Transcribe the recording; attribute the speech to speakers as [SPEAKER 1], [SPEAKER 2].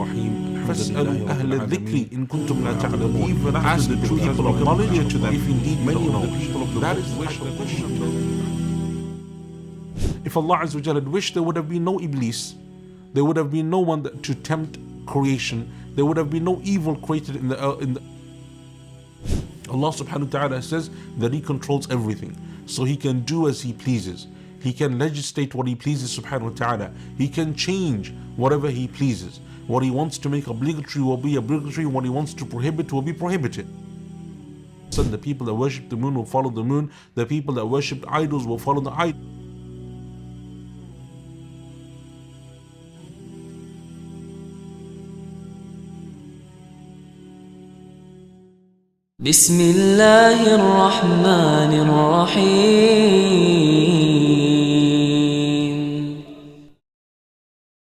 [SPEAKER 1] Rahim. فَاسْأَلُوا أَهْلَ الذِّكْرِ إِن كُنتُمْ لَا تَعْلَمُونَ. Ask the people of knowledge to them if indeed you don't know. That is the type of question. If Allah Azza wa Jalla had wished, there would have been no Iblis. There would have been no one to tempt creation. There would have been no evil created in the Allah subhanahu wa ta'ala says that He controls everything. So He can do as He pleases. He can legislate what He pleases subhanahu wa ta'ala. He can change whatever He pleases. What He wants to make obligatory will be obligatory. What He wants to prohibit will be prohibited. So the people that worship the moon will follow the moon. The people that worship idols will follow the idol.
[SPEAKER 2] بسم الله الرحمن الرحيم